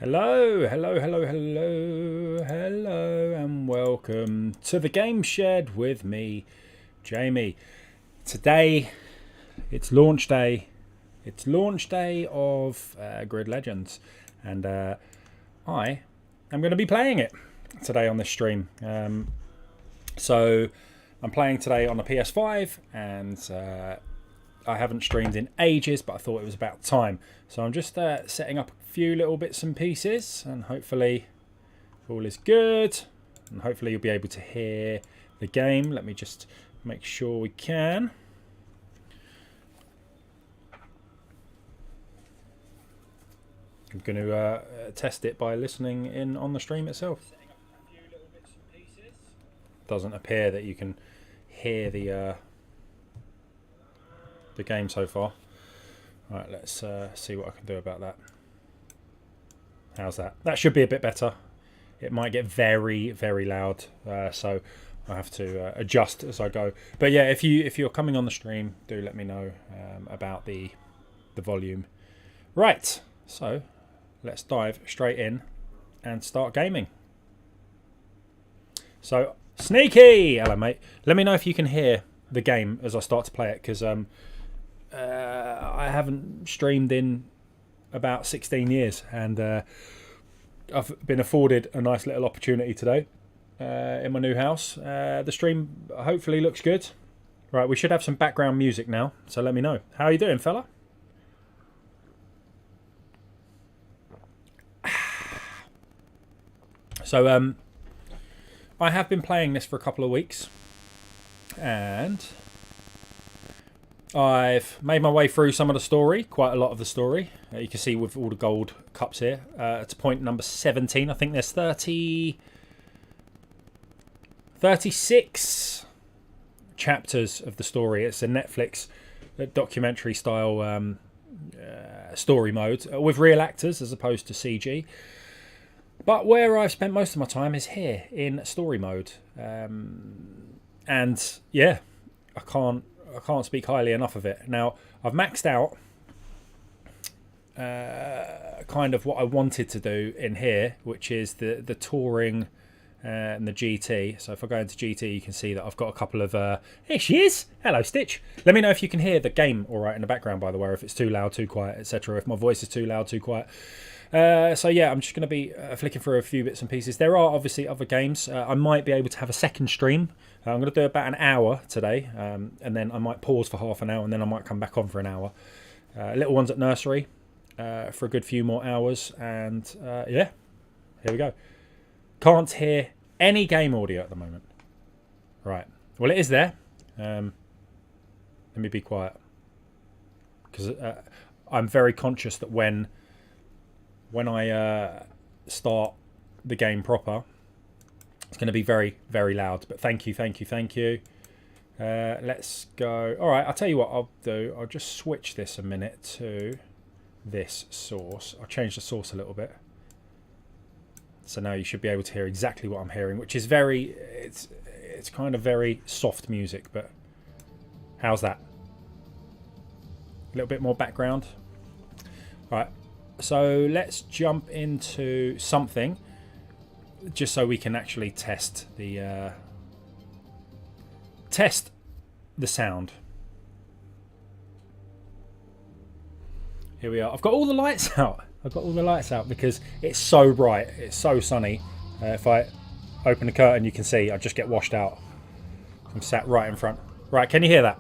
Hello, and welcome to the Game Shed with me, Jamie. Today, it's launch day. It's launch day of Grid Legends, and I am going to be playing it today on this stream. So, I'm playing today on the PS5, and I haven't streamed in ages, but I thought it was about time. So I'm just setting up a few little bits and pieces, and hopefully all is good. And hopefully you'll be able to hear the game. Let me just make sure we can. I'm going to test it by listening in on the stream itself. Doesn't appear that you can hear the game so far. Right, let's see what I can do about that. How's that? That should be a bit better. It might get very, very loud, so I have to adjust as I go. But yeah, if you're coming on the stream, do let me know about the volume. Right, so let's dive straight in and start gaming. So sneaky, hello mate. Let me know if you can hear the game as I start to play it, because I haven't streamed in about 16 years, and I've been afforded a nice little opportunity today in my new house. The stream hopefully looks good. Right, we should have some background music now, so let me know. How are you doing, fella? So I have been playing this for a couple of weeks, and I've made my way through some of the story, quite a lot of the story. You can see with all the gold cups here. It's point number 17. I think there's 36 chapters of the story. It's a Netflix documentary style story mode with real actors as opposed to CG. But where I've spent most of my time is here in story mode. And yeah, I can't speak highly enough of it. Now, I've maxed out kind of what I wanted to do in here, which is the touring and the GT. So if I go into GT, you can see that I've got a couple of... Here she is! Hello, Stitch! Let me know if you can hear the game all right in the background, by the way, or if it's too loud, too quiet, etc. If my voice is too loud, too quiet. So yeah, I'm just going to be flicking through a few bits and pieces. There are obviously other games. I might be able to have a second stream. I'm going to do about an hour today, and then I might pause for half an hour, and then I might come back on for an hour. Little one's at nursery for a good few more hours, and yeah, here we go. Can't hear any game audio at the moment. Right, well it is there. Let me be quiet, because I'm very conscious that when I start the game proper, it's going to be very, very loud. But thank you. Let's go. All right, I'll tell you what I'll do. I'll just switch this a minute to this source. I'll change the source a little bit. So now you should be able to hear exactly what I'm hearing, which is very... It's kind of very soft music, but how's that? A little bit more background. All right. So let's jump into something, just so we can actually test the sound. Here we are. I've got all the lights out. Because it's so bright. It's so sunny. If I open the curtain, you can see I just get washed out. I'm sat right in front. Right, can you hear that?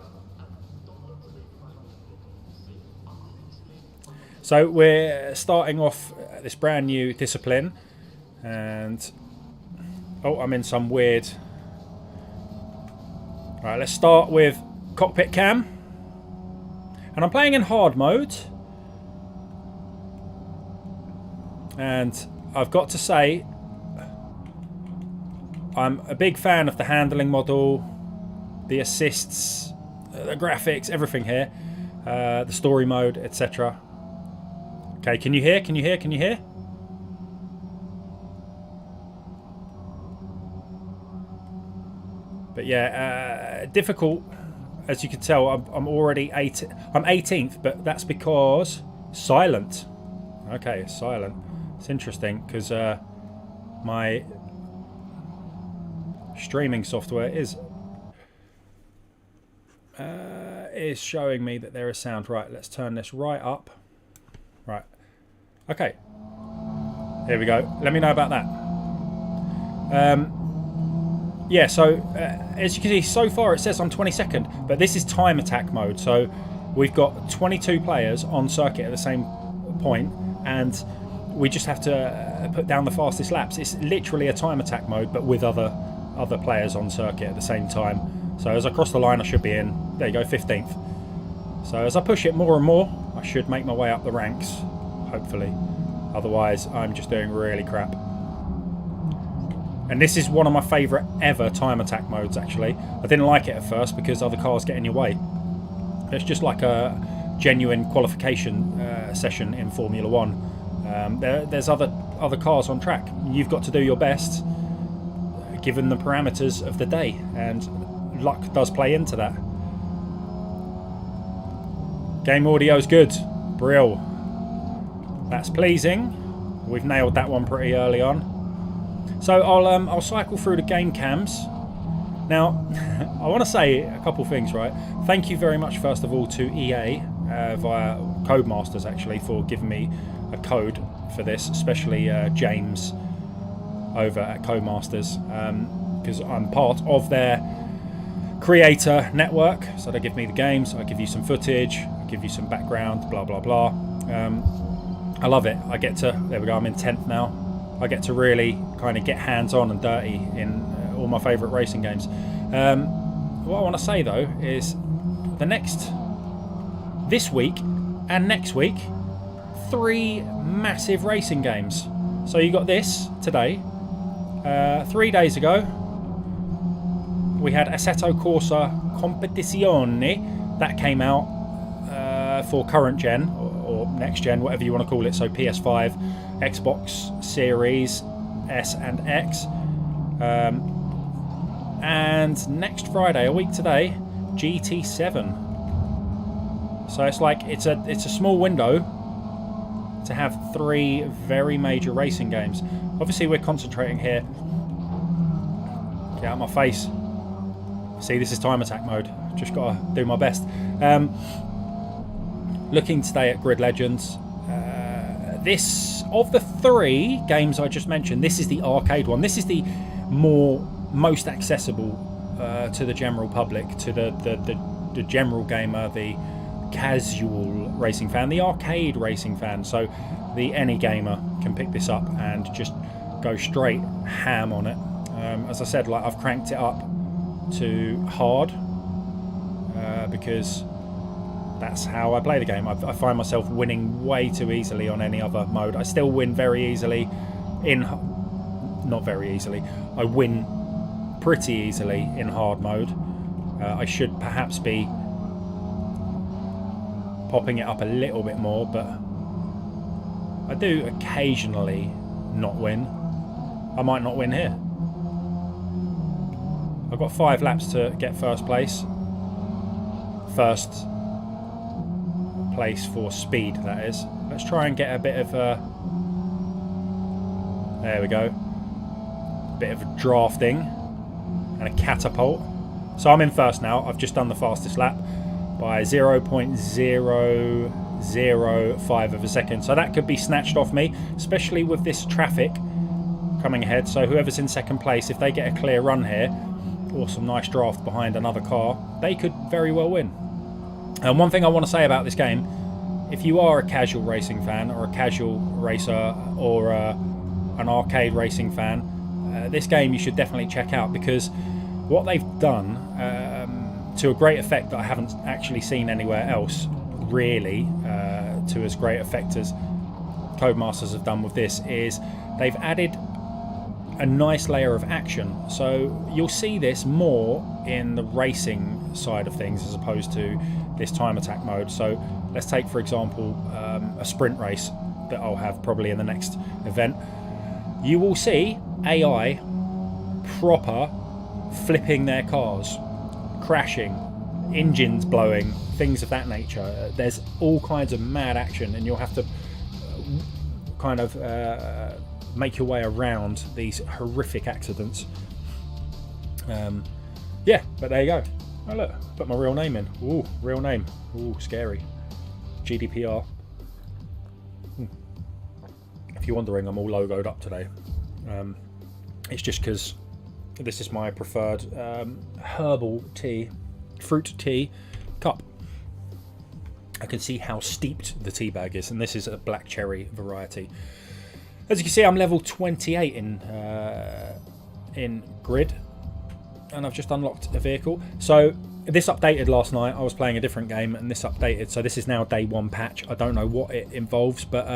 So we're starting off this brand new discipline, and I'm in some weird... Right, let's start with Cockpit Cam, and I'm playing in hard mode, and I've got to say I'm a big fan of the handling model, the assists, the graphics, everything here, the story mode, etc. Okay, can you hear? But yeah, difficult, as you can tell. I'm already I'm 18th, but that's because silent. Okay, silent. It's interesting because my streaming software is showing me that there is sound. Right, let's turn this right up. Right. Okay. Here we go. Let me know about that. Yeah, so as you can see, so far it says I'm 22nd, but this is time attack mode. So we've got 22 players on circuit at the same point, and we just have to put down the fastest laps. It's literally a time attack mode, but with other players on circuit at the same time. So as I cross the line, I should be in, there you go, 15th. So as I push it more and more, I should make my way up the ranks, hopefully. Otherwise, I'm just doing really crap. And this is one of my favourite ever time attack modes, actually. I didn't like it at first because other cars get in your way. It's just like a genuine qualification session in Formula 1. There's other cars on track. You've got to do your best given the parameters of the day, and luck does play into that. Game audio's good. Brill. That's pleasing. We've nailed that one pretty early on. So I'll cycle through the game cams. Now, I want to say a couple things, right? Thank you very much, first of all, to EA via Codemasters, actually, for giving me a code for this, especially James over at Codemasters, because I'm part of their creator network. So they give me the games, I give you some footage, I give you some background, blah, blah, blah. I love it. I get to, there we go, I'm in 10th now. I get to really kind of get hands-on and dirty in all my favourite racing games. What I want to say though is this week and next week, 3 massive racing games. So you got this today. 3 days ago, we had Assetto Corsa Competizione. That came out for current gen or next gen, whatever you want to call it. So PS5, Xbox Series S and X. And next Friday, a week today, GT7. So it's like it's a small window to have 3 very major racing games. Obviously, we're concentrating here. Get out of my face. See, this is time attack mode. Just gotta do my best. Looking today at Grid Legends. This, of the 3 games I just mentioned, this is the arcade one. This is the most accessible to the general public, to the general gamer, the casual racing fan, the arcade racing fan. So the any gamer can pick this up and just go straight ham on it. As I said, like, I've cranked it up to hard because that's how I play the game. I find myself winning way too easily on any other mode. I still win very easily not very easily. I win pretty easily in hard mode. I should perhaps be popping it up a little bit more, but I do occasionally not win. I might not win here. I've got 5 laps to get first place. First place for speed, that is. Let's try and get a bit of there we go. A bit of drafting and a catapult. So I'm in first now. I've just done the fastest lap by 0.005 of a second. So that could be snatched off me, especially with this traffic coming ahead. So whoever's in second place, if they get a clear run here, or some nice draft behind another car, they could very well win. And one thing I want to say about this game, if you are a casual racing fan or a casual racer or an arcade racing fan, this game you should definitely check out, because what they've done to a great effect that I haven't actually seen anywhere else really, to as great effect as Codemasters have done with this, is they've added a nice layer of action. So you'll see this more in the racing side of things as opposed to this time attack mode. So let's take, for example, a sprint race that I'll have probably in the next event. You will see AI proper flipping their cars, crashing, engines blowing, things of that nature. There's all kinds of mad action, and you'll have to kind of make your way around these horrific accidents. Yeah, but there you go. Oh look, put my real name in. Ooh, real name. Ooh, scary. GDPR. If you're wondering, I'm all logoed up today. It's just because this is my preferred herbal tea, fruit tea cup. I can see how steeped the tea bag is, and this is a black cherry variety. As you can see, I'm level 28 in grid, and I've just unlocked a vehicle. So this updated last night. I was playing a different game, and this updated. So this is now day 1 patch. I don't know what it involves, but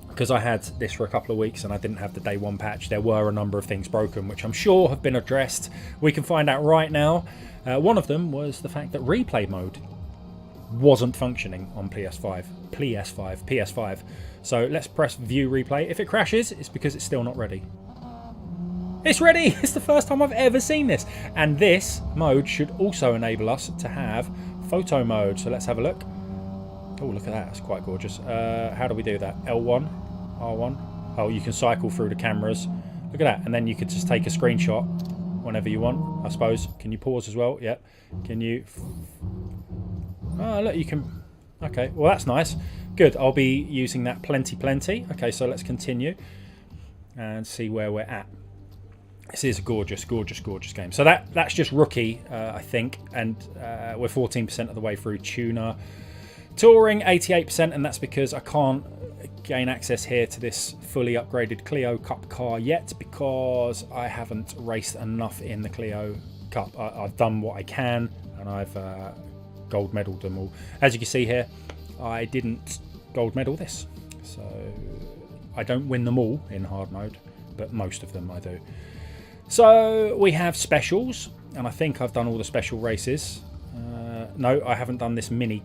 because I had this for a couple of weeks and I didn't have the day 1 patch, there were a number of things broken, which I'm sure have been addressed. We can find out right now. One of them was the fact that replay mode wasn't functioning on PS5. So let's press view replay. If it crashes, it's because it's still not ready. It's ready! It's the first time I've ever seen this. And this mode should also enable us to have photo mode. So let's have a look. Oh, look at that. It's quite gorgeous. How do we do that? L1, R1. Oh, you can cycle through the cameras. Look at that. And then you could just take a screenshot whenever you want, I suppose. Can you pause as well? Yep. Can you... Oh, look, you can... Okay, well, that's nice. Good. I'll be using that plenty. Okay, so let's continue and see where we're at. This is a gorgeous game. So that's just rookie, I think, and we're 14% of the way through tuner. Touring 88%, and that's because I can't gain access here to this fully upgraded Clio Cup car yet because I haven't raced enough in the Clio Cup. I've done what I can, and I've gold medaled them all. As you can see here, I didn't gold medal this, so I don't win them all in hard mode, but most of them I do. So we have specials, and I think I've done all the special races. No, I haven't done this mini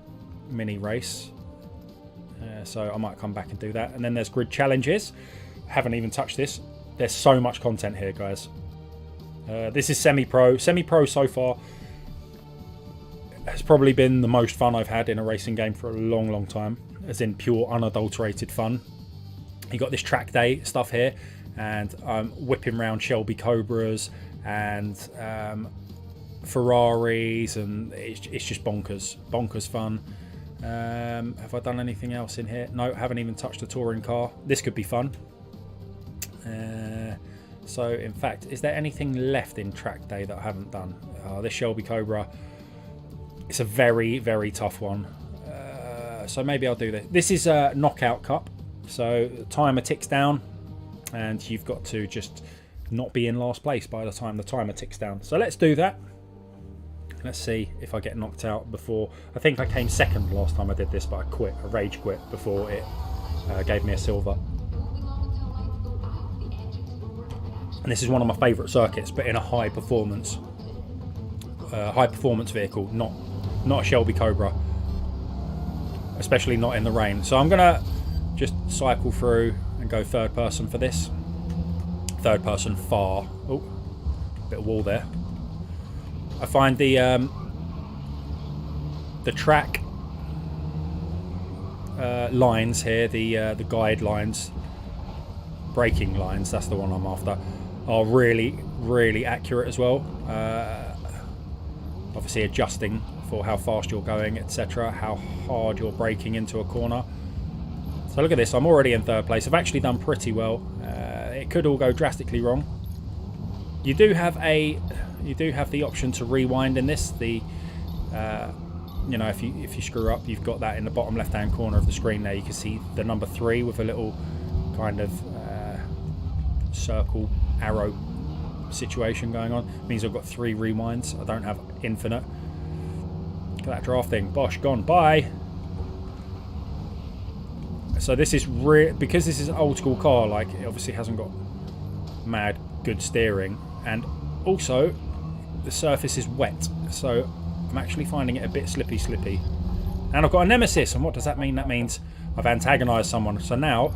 race, so I might come back and do that. And then there's grid challenges. Haven't even touched this. There's so much content here, guys. This is semi-pro so far. Has probably been the most fun I've had in a racing game for a long time, as in pure unadulterated fun. You got this track day stuff here, and I'm whipping around Shelby Cobras and Ferraris, and it's just bonkers fun. Have I done anything else in here? No, haven't even touched a touring car. This could be fun. So in fact, is there anything left in track day that I haven't done? This Shelby Cobra, it's a very tough one. So maybe I'll do this. This is a knockout cup, so the timer ticks down and you've got to just not be in last place by the time the timer ticks down. So let's do that. Let's see if I get knocked out before. I think I came second last time I did this, but I quit. I rage quit before it gave me a silver. And this is one of my favourite circuits, but in a high performance vehicle, not a Shelby Cobra, especially not in the rain. So I'm gonna just cycle through and go third person for this. Third person far. Oh, bit of wall there. I find the track lines here, the guide lines, braking lines, that's the one I'm after, are really accurate as well. Obviously adjusting for how fast you're going, etc., how hard you're braking into a corner. So look at this, I'm already in third place. I've actually done pretty well. It could all go drastically wrong. You do have the option to rewind in this. You know, if you screw up, you've got that in the bottom left hand corner of the screen there. You can see the number 3 with a little kind of circle arrow situation going on. It means I've got 3 rewinds. I don't have infinite. Look at that drafting. Bosh, gone. Bye. So this is because this is an old school car, like it obviously hasn't got mad good steering, and also the surface is wet, so I'm actually finding it a bit slippy. And I've got a nemesis, and what does that mean? That means I've antagonised someone. So now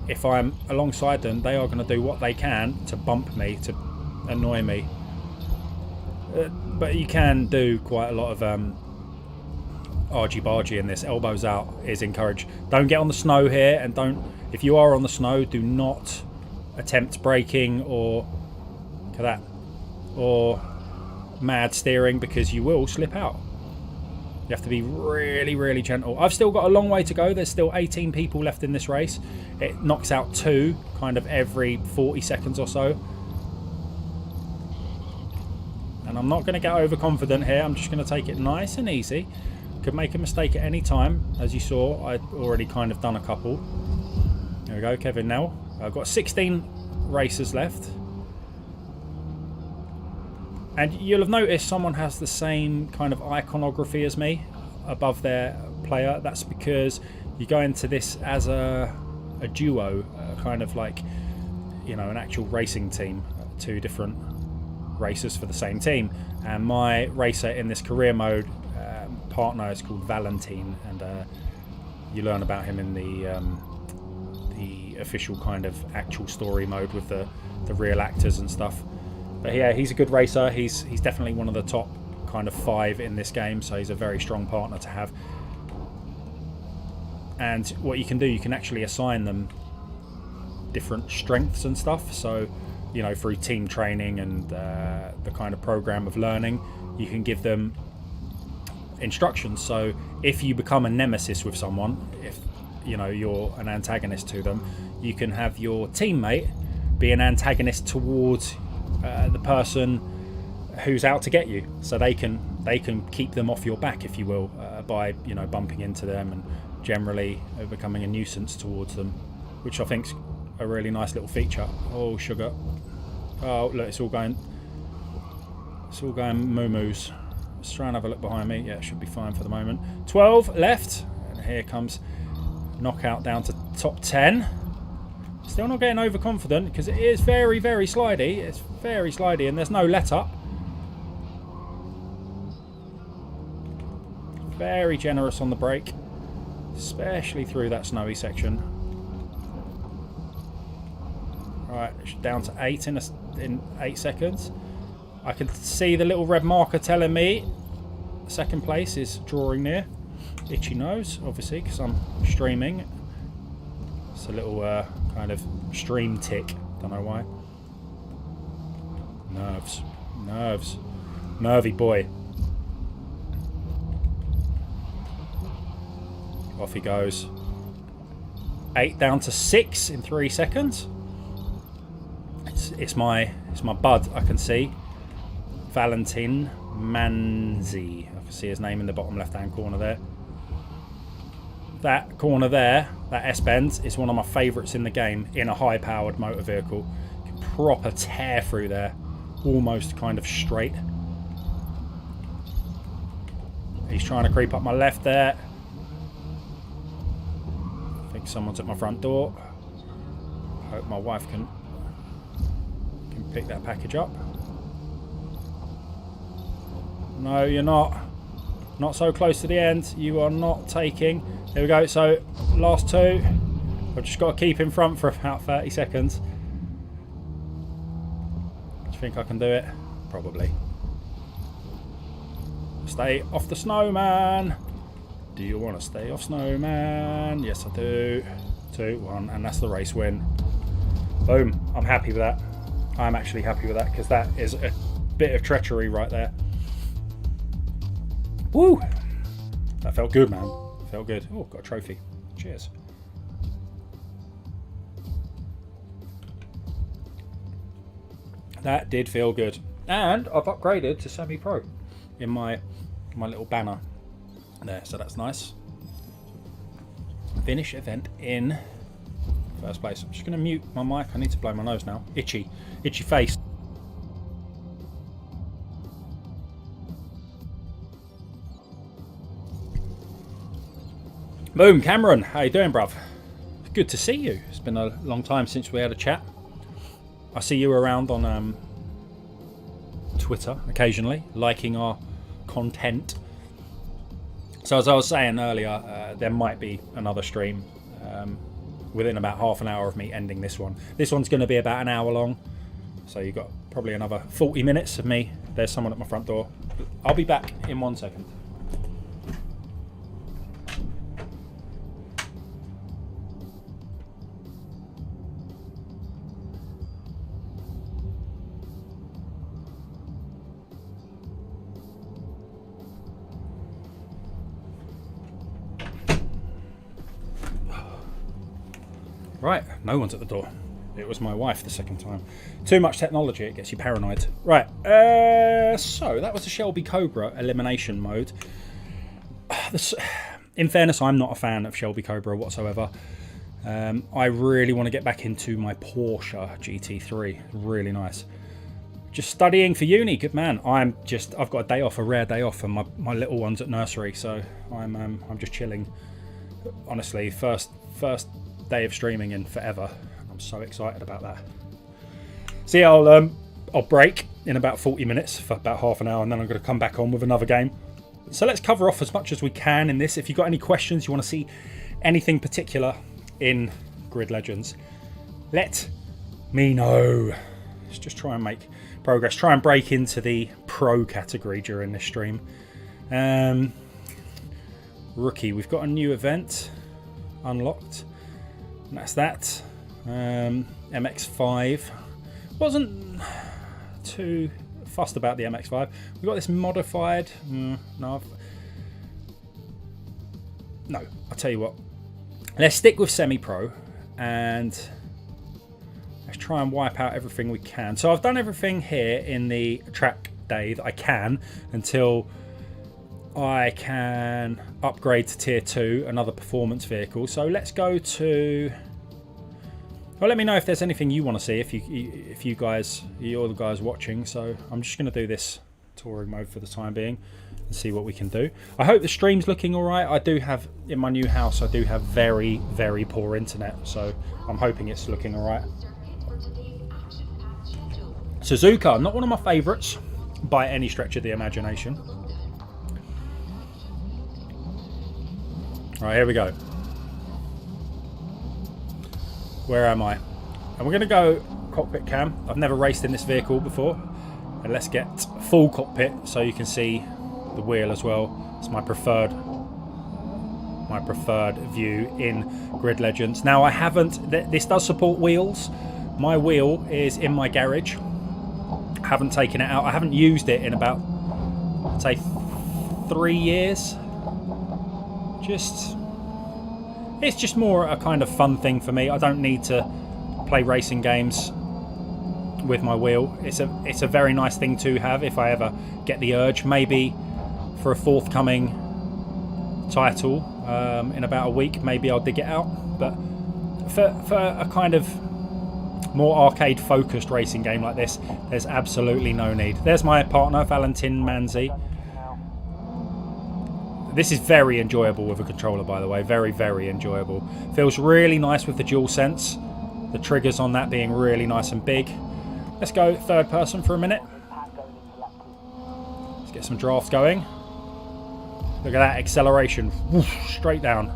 if I'm alongside them, they are going to do what they can to bump me, to annoy me. But you can do quite a lot of argy-bargy in this. Elbows out is encouraged. Don't get on the snow here, and don't, if you are on the snow, do not attempt braking or look at that, or mad steering, because you will slip out. You have to be really, really gentle. I've still got a long way to go. There's still 18 people left in this race. It knocks out 2 kind of every 40 seconds or so. And I'm not going to get overconfident here. I'm just going to take it nice and easy. Could make a mistake at any time. As you saw, I'd already kind of done a couple. There we go, Kevin now. I've got 16 racers left. And you'll have noticed someone has the same kind of iconography as me above their player. That's because you go into this as a duo, kind of like, you know, an actual racing team. 2 different racers for the same team. And my racer in this career mode partner is called Valentine, and you learn about him in the official kind of actual story mode with the real actors and stuff. But yeah, he's a good racer. He's definitely one of the top kind of 5 in this game, so he's a very strong partner to have. And what you can do, you can actually assign them different strengths and stuff. So, you know, through team training and the kind of program of learning, you can give them instructions. So if you become a nemesis with someone, if you know you're an antagonist to them, you can have your teammate be an antagonist towards the person who's out to get you, so they can keep them off your back, if you will, by, you know, bumping into them and generally becoming a nuisance towards them, which I think's a really nice little feature. Oh, sugar. Oh, look, it's all going moo-moos. Let's try and have a look behind me. Yeah, it should be fine for the moment. 12 left, and here comes knockout down to top 10. Still not getting overconfident because it is very, very slidey. It's very slidey and there's no let up. Very generous on the brake, especially through that snowy section. Right, down to 8 in 8 seconds. I can see the little red marker telling me second place is drawing near. Itchy nose, obviously, because I'm streaming. It's a little kind of stream tick. Don't know why. Nerves. Nervy boy. Off he goes. 8 down to 6 in 3 seconds. It's my bud. I can see Valentin Manzi. I can see his name in the bottom left-hand corner there. That corner there, that S-bend, is one of my favourites in the game in a high-powered motor vehicle. You can proper tear through there, almost kind of straight. He's trying to creep up my left there. I think someone's at my front door. Hope my wife can pick that package up. No, you're not. Not so close to the end. You are not taking. There we go. So last 2. I've just got to keep in front for about 30 seconds. Do you think I can do it? Probably. Stay off the snowman. Do you want to stay off snowman? Yes, I do. 2, 1, and that's the race win. Boom. I'm happy with that. I'm actually happy with that because that is a bit of treachery right there. Woo! That felt good, man. Felt good. Oh, got a trophy. Cheers. That did feel good. And I've upgraded to semi-pro in my little banner there, so that's nice. Finish event in first place. I'm just going to mute my mic. I need to blow my nose now. Itchy face. Boom, Cameron. How you doing, bruv? Good to see you. It's been a long time since we had a chat. I see you around on Twitter occasionally, liking our content. So as I was saying earlier, there might be another stream within about half an hour of me ending this one. This one's going to be about an hour long, so you've got probably another 40 minutes of me. There's someone at my front door. I'll be back in 1 second. Right, no one's at the door. It was my wife the second time. Too much technology, it gets you paranoid. Right, so that was the Shelby Cobra elimination mode. In fairness, I'm not a fan of Shelby Cobra whatsoever. I really want to get back into my Porsche GT3. Really nice. Just studying for uni, good man. I've got a day off, a rare day off, and my little one's at nursery, so I'm just chilling. Honestly, first day of streaming in forever. I'm so excited about that. So yeah, I'll break in about 40 minutes for about half an hour, and then I'm going to come back on with another game. So let's cover off as much as we can in this. If you've got any questions, you want to see anything particular in Grid Legends, let me know. Let's just try and make progress. Try and break into the pro category during this stream. Rookie, we've got a new event unlocked, and that's that. MX5. Wasn't too fussed about the MX5. We've got this modified. No, I'll tell you what. Let's stick with semi-pro and let's try and wipe out everything we can. So I've done everything here in the track day that I can until I can upgrade to tier 2, another performance vehicle. So let's go to... Well, let me know if there's anything you want to see, if you're the guys watching. So I'm just going to do this touring mode for the time being and see what we can do. I hope the stream's looking all right. I do have, in my new house, I do have very, very poor internet. So I'm hoping it's looking all right. Suzuka, not one of my favourites by any stretch of the imagination. All right, here we go. Where am I? And we're going to go Cockpit Cam. I've never raced in this vehicle before. And let's get full cockpit so you can see the wheel as well. It's my preferred view in Grid Legends. Now I haven't, this does support wheels. My wheel is in my garage. I haven't taken it out. I haven't used it in about, I'd say, 3 years. It's just more a kind of fun thing for me. I don't need to play racing games with my wheel. It's a very nice thing to have if I ever get the urge. Maybe for a forthcoming title in about a week, maybe I'll dig it out. But for a kind of more arcade focused racing game like this, there's absolutely no need. There's my partner, Valentin Manzi. This is very enjoyable with a controller, by the way. Very, very enjoyable. Feels really nice with the DualSense. The triggers on that being really nice and big. Let's go third person for a minute. Let's get some drafts going. Look at that acceleration. Woof, straight down.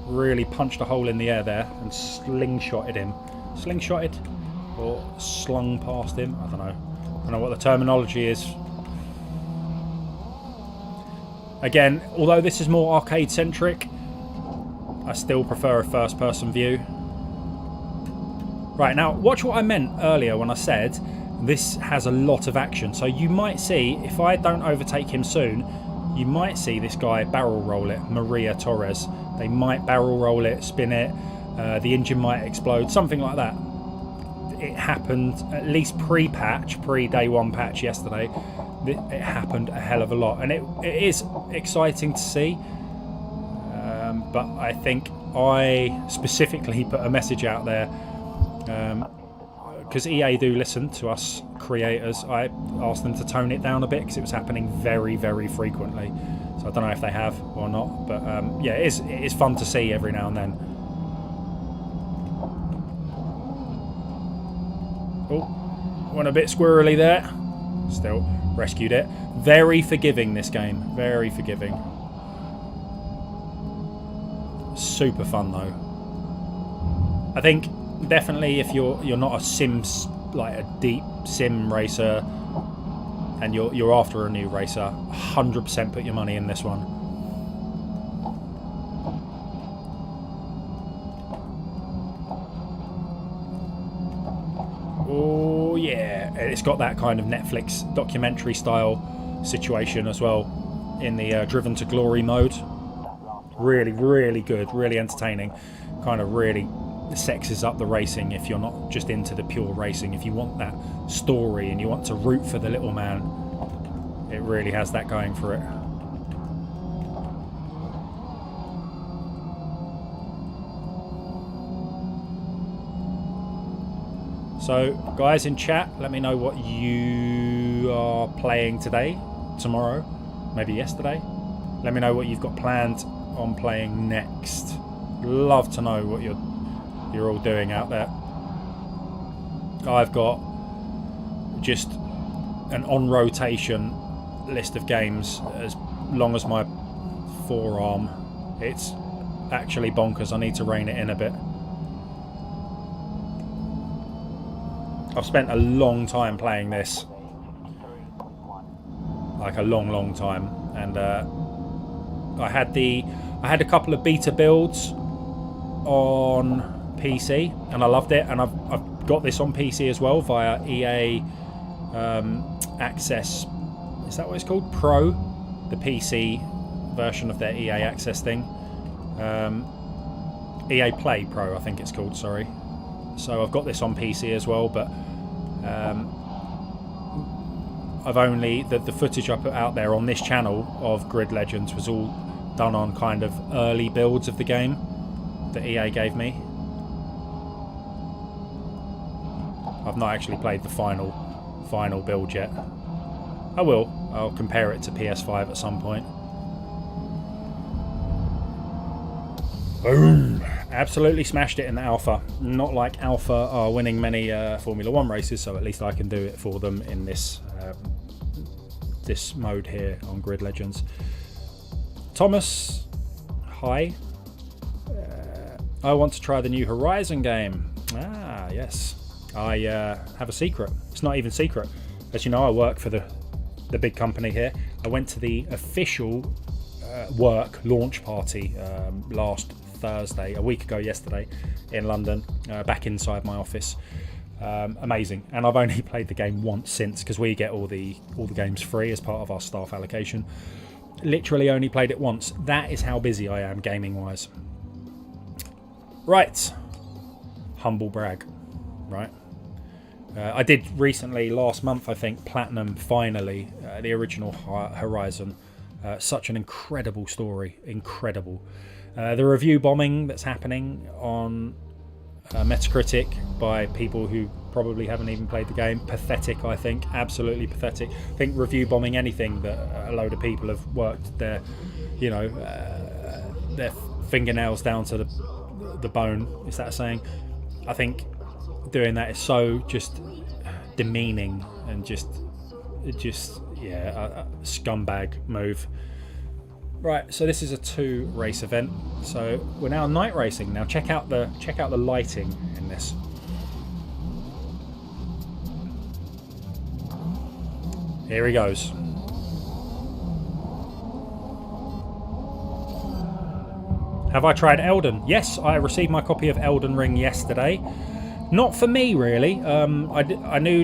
Really punched a hole in the air there and slingshotted him. Slingshotted? Or slung past him? I don't know. I don't know what the terminology is. Again, although this is more arcade-centric, I still prefer a first-person view. Right, now, watch what I meant earlier when I said this has a lot of action. So you might see, if I don't overtake him soon, you might see this guy barrel roll it, Maria Torres. They might barrel roll it, spin it, the engine might explode, something like that. It happened, at least pre-patch, pre-day one patch yesterday. It happened a hell of a lot, and it is exciting to see, but I think I specifically put a message out there because EA do listen to us creators. I asked them to tone it down a bit because it was happening very, very frequently, so I don't know if they have or not, but yeah, it is fun to see every now and then. Oh, went a bit squirrely there. Still rescued it. Very forgiving, this game. Very forgiving. Super fun though. I think definitely if you're not a sims, like a deep sim racer, and you're after a new racer, 100% put your money in this one. Oh yeah, it's got that kind of Netflix documentary style situation as well in the Driven to Glory mode. Really, really good, really entertaining, kind of really sexes up the racing if you're not just into the pure racing. If you want that story and you want to root for the little man, it really has that going for it. So, guys in chat, let me know what you are playing today, tomorrow, maybe yesterday. Let me know what you've got planned on playing next. Love to know what you're all doing out there. I've got just an on-rotation list of games as long as my forearm. It's actually bonkers. I need to rein it in a bit. I've spent a long time playing this, like a long time, and I had a couple of beta builds on PC, and I loved it, and I've got this on PC as well via EA Access. Is that what it's called? Pro, the PC version of their EA Access thing. EA Play Pro, I think it's called. Sorry. So I've got this on PC as well, but I've only the footage I put out there on this channel of Grid Legends was all done on kind of early builds of the game that EA gave me. I've not actually played the final build yet. I will. I'll compare it to PS5 at some point. Boom! Absolutely smashed it in the Alpha. Not like Alpha are winning many Formula 1 races, so at least I can do it for them in this this mode here on Grid Legends. Thomas, hi. I want to try the new Horizon game. Ah, yes. I have a secret. It's not even secret. As you know, I work for the big company here. I went to the official work launch party last Thursday, a week ago yesterday, in London, back inside my office. Amazing. And I've only played the game once since, because we get all the games free as part of our staff allocation. Literally only played it once. That is how busy I am gaming wise. Right. Humble brag. Right. I did recently, last month I think, platinum finally the original Horizon. Such an incredible story. Incredible. The review bombing that's happening on Metacritic by people who probably haven't even played the game. Pathetic, I think. Absolutely pathetic. I think review bombing anything that a load of people have worked their, their fingernails down to the bone. Is that a saying? I think doing that is so just demeaning and just a scumbag move. Right, so this is a 2 race event. So we're now night racing. Now check out the lighting in this. Here he goes. Have I tried Elden? Yes, I received my copy of Elden Ring yesterday. Not for me, really. I knew...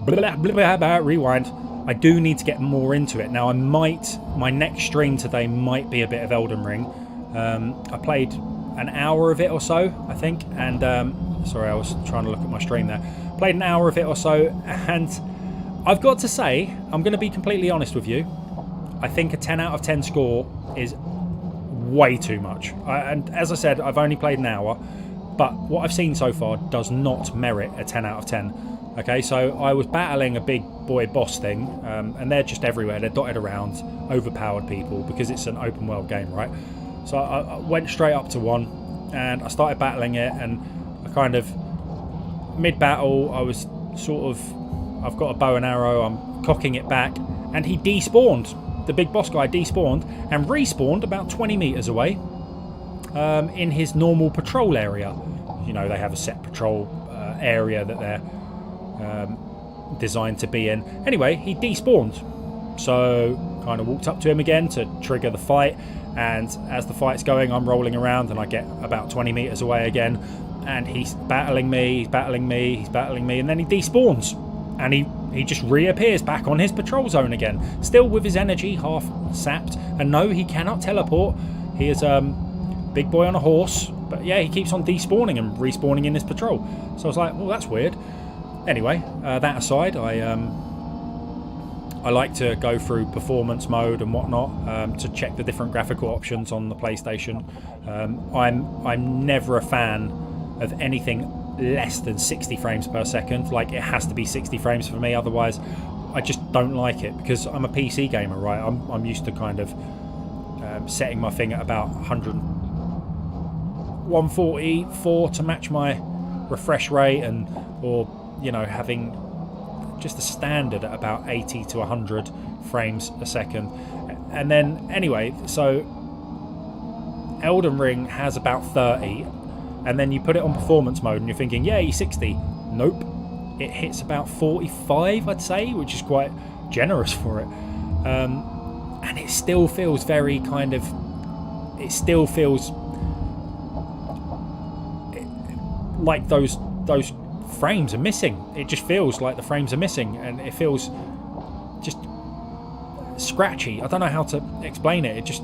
Rewind. I do need to get more into it. Now, my next stream today might be a bit of Elden Ring. I played an hour of it or so, I think. And, sorry, I was trying to look at my stream there. Played an hour of it or so. And I've got to say, I'm going to be completely honest with you. I think a 10 out of 10 score is way too much. And as I said, I've only played an hour. But what I've seen so far does not merit a 10 out of 10. Okay, so I was battling a big boy boss thing, and they're just everywhere. They're dotted around, overpowered people, because it's an open world game, right? So I went straight up to one, and I started battling it, and I kind of, mid-battle, I was sort of, I've got a bow and arrow, I'm cocking it back, and he despawned. The big boss guy despawned, and respawned about 20 metres away, in his normal patrol area. You know, they have a set patrol area that they're designed to be in. Anyway, he despawned, so kind of walked up to him again to trigger the fight, and as the fight's going, I'm rolling around and I get about 20 meters away again, and he's battling me, he's battling me, he's battling me, and then he despawns, and he just reappears back on his patrol zone again, still with his energy half sapped. And no, he cannot teleport. He is big boy on a horse, but yeah, he keeps on despawning and respawning in this patrol. So I was like, well, that's weird. Anyway, that aside, I like to go through performance mode and whatnot to check the different graphical options on the PlayStation. I'm never a fan of anything less than 60 frames per second. Like, it has to be 60 frames for me, otherwise I just don't like it, because I'm a PC gamer, right? I'm used to kind of setting my thing at about 144 to match my refresh rate, and or you know, having just a standard at about 80 to 100 frames a second. And then anyway, so Elden Ring has about 30, and then you put it on performance mode and you're thinking, yay, 60. Nope, it hits about 45, I'd say, which is quite generous for it. And it still feels very kind of, it still feels like those frames are missing. It just feels like the frames are missing, and it feels just scratchy. I don't know how to explain it. It just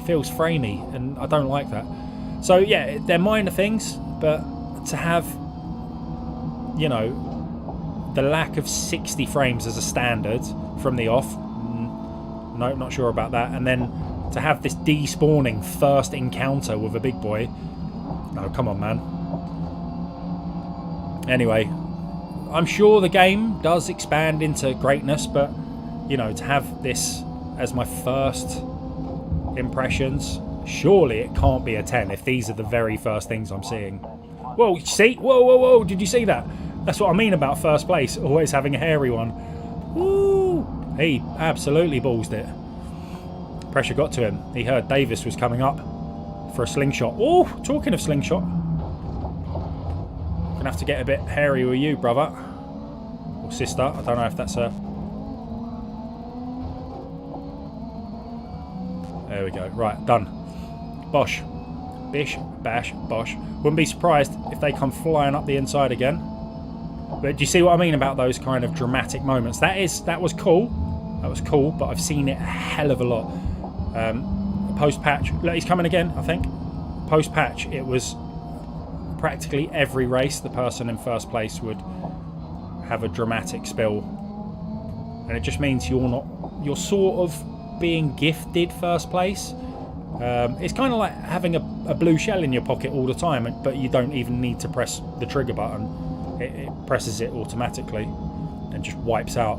feels framey, and I don't like that. So yeah, they're minor things, but to have, you know, the lack of 60 frames as a standard from the off, no, not sure about that. And then to have this despawning first encounter with a big boy, no, come on, man. Anyway, I'm sure the game does expand into greatness, but, you know, to have this as my first impressions, surely it can't be a 10 if these are the very first things I'm seeing. Whoa, see? Whoa, whoa, whoa, did you see that? That's what I mean about first place, always having a hairy one. Woo! He absolutely ballsed it. Pressure got to him. He heard Davis was coming up for a slingshot. Oh, talking of slingshot. Gonna have to get a bit hairy with you, brother. Or sister. I don't know if that's a... There we go. Right, done. Bosh. Bish, bash, bosh. Wouldn't be surprised if they come flying up the inside again. But do you see what I mean about those kind of dramatic moments? That was cool. That was cool, but I've seen it a hell of a lot. Post-patch. Look, he's coming again, I think. Post-patch, it was practically every race the person in first place would have a dramatic spill. And it just means you're sort of being gifted first place. It's kind of like having a blue shell in your pocket all the time, but you don't even need to press the trigger button. It presses it automatically and just wipes out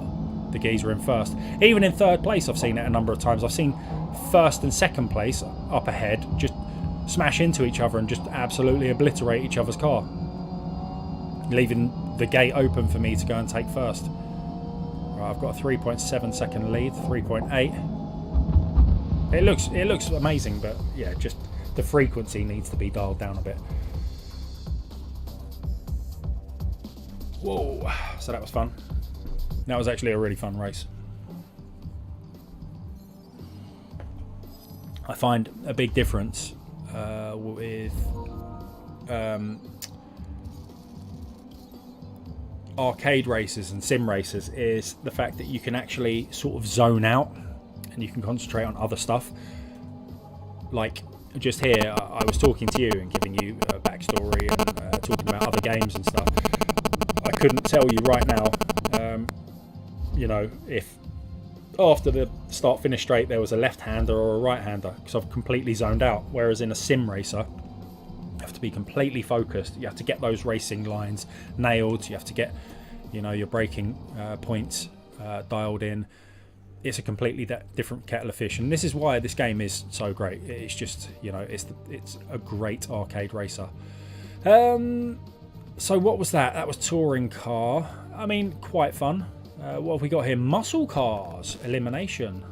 the geezer in first. Even in third place, I've seen it a number of times. I've seen first and second place up ahead just smash into each other and just absolutely obliterate each other's car, leaving the gate open for me to go and take first. Right, I've got a 3.7 second lead, 3.8. It looks amazing, but yeah, just the frequency needs to be dialed down a bit. Whoa, so that was fun. That was actually a really fun race. I find a big difference with arcade races and sim races is the fact that you can actually sort of zone out and you can concentrate on other stuff. Like just here, I was talking to you and giving you a backstory and talking about other games and stuff. I couldn't tell you right now, you know, if after the start-finish straight there was a left-hander or a right-hander, because I've completely zoned out. Whereas in a sim racer, you have to be completely focused. You have to get those racing lines nailed. You have to get, you know, your braking points dialed in. It's a completely different kettle of fish, and this is why this game is so great. It's just, you know, it's a great arcade racer. So what was that? That was touring car. I mean, quite fun. What have we got here? Muscle cars, elimination,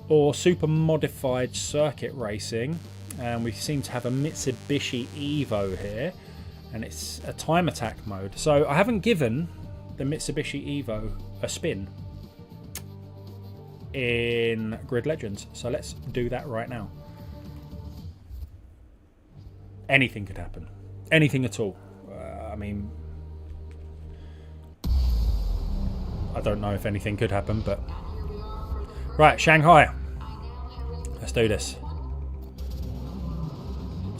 or super modified circuit racing. And we seem to have a Mitsubishi Evo here, and it's a time attack mode. So I haven't given the Mitsubishi Evo a spin in Grid Legends, so let's do that right now. Anything could happen, anything at all. I mean, I don't know if anything could happen, but right, Shanghai, let's do this.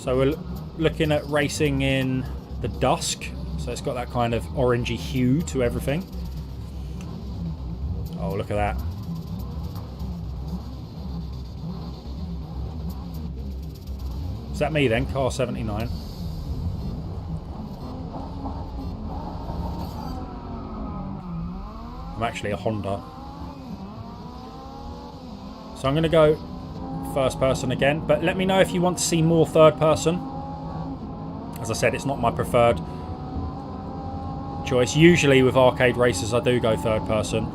So we're looking at racing in the dusk. So it's got that kind of orangey hue to everything. Oh, look at that. Is that me then? Car 79. I'm actually a Honda. So I'm going to go first person again. But let me know if you want to see more third person. As I said, it's not my preferred choice. Usually with arcade races I do go third person.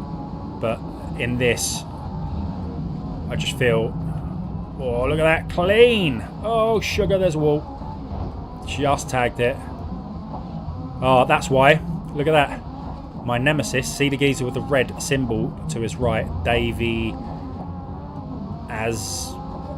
But in this, I just feel... Oh, look at that. Clean. Oh, sugar, there's a wall. Just tagged it. Oh, that's why. Look at that. My nemesis. See the geezer with the red symbol to his right. Davey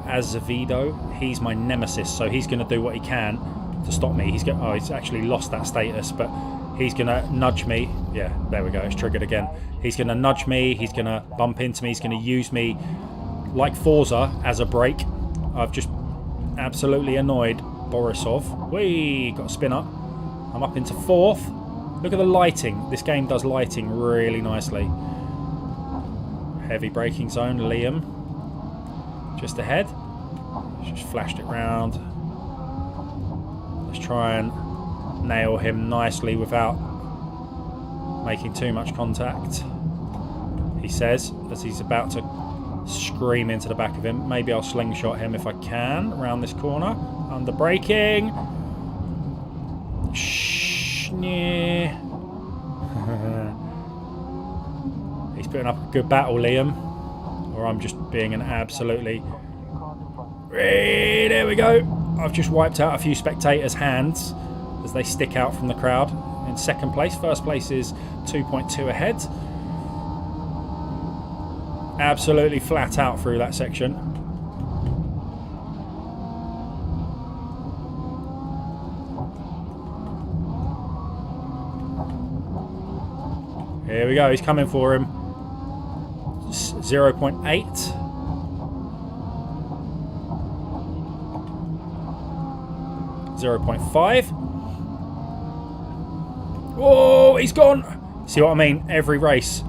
Azevedo. He's my nemesis, so he's going to do what he can to stop me. He's actually lost that status, but he's going to nudge me. Yeah, there we go. It's triggered again. He's going to nudge me. He's going to bump into me. He's going to use me like Forza as a brake. I've just absolutely annoyed Borisov. Whee! Got a spin up. I'm up into fourth. Look at the lighting. This game does lighting really nicely. Heavy braking zone. Liam. Just ahead. Just flashed it round. Let's try and nail him nicely without making too much contact. He says, as he's about to scream into the back of him. Maybe I'll slingshot him if I can around this corner. Under braking. Yeah. He's putting up a good battle, Liam. Or I'm just being an absolutely... There we go. I've just wiped out a few spectators' hands as they stick out from the crowd. In second place. First place is 2.2 ahead. Absolutely flat out through that section. Here we go, he's coming for him. 0.8. .5. Oh, he's gone. See what I mean? Every race.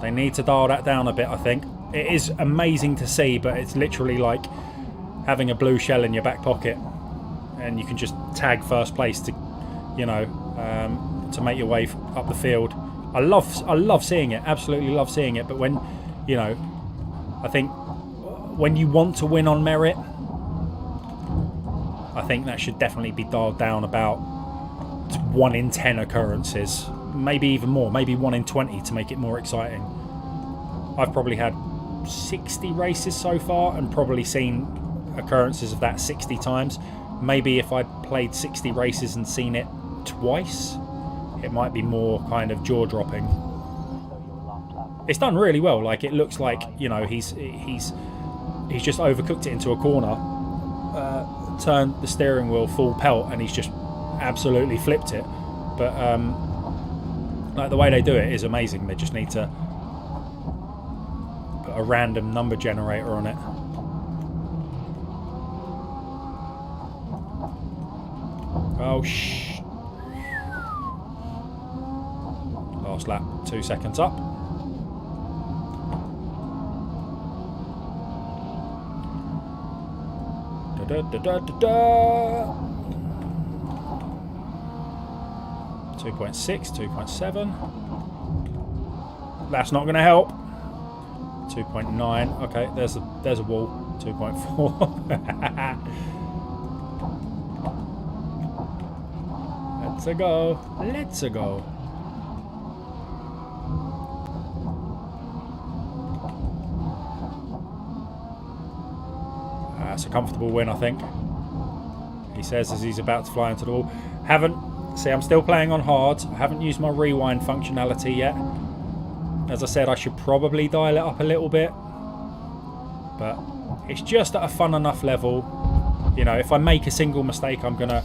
They need to dial that down a bit, I think. It is amazing to see, but it's literally like having a blue shell in your back pocket. And you can just tag first place to, you know, to make your way up the field. I love seeing it. Absolutely love seeing it. But when, you know, I think when you want to win on merit, I think that should definitely be dialed down about 1 in 10 occurrences. Maybe even more, maybe 1 in 20 to make it more exciting. I've probably had 60 races so far and probably seen occurrences of that 60 times. Maybe if I'd played 60 races and seen it twice, it might be more kind of jaw-dropping. It's done really well. Like, it looks like, you know, he's just overcooked it into a corner, turned the steering wheel full pelt, and he's just absolutely flipped it. But like, the way they do it is amazing. They just need to put a random number generator on it. Oh, shh. Last lap, 2 seconds up. Da da da da da da. 2.6, 2.7. That's not going to help. 2.9. Okay, there's a wall. 2.4. Let's go. Let's go. That's a comfortable win, I think. He says as he's about to fly into the wall. See, I'm still playing on hard. I haven't used my rewind functionality yet. As I said, I should probably dial it up a little bit. But it's just at a fun enough level. You know, if I make a single mistake, I'm gonna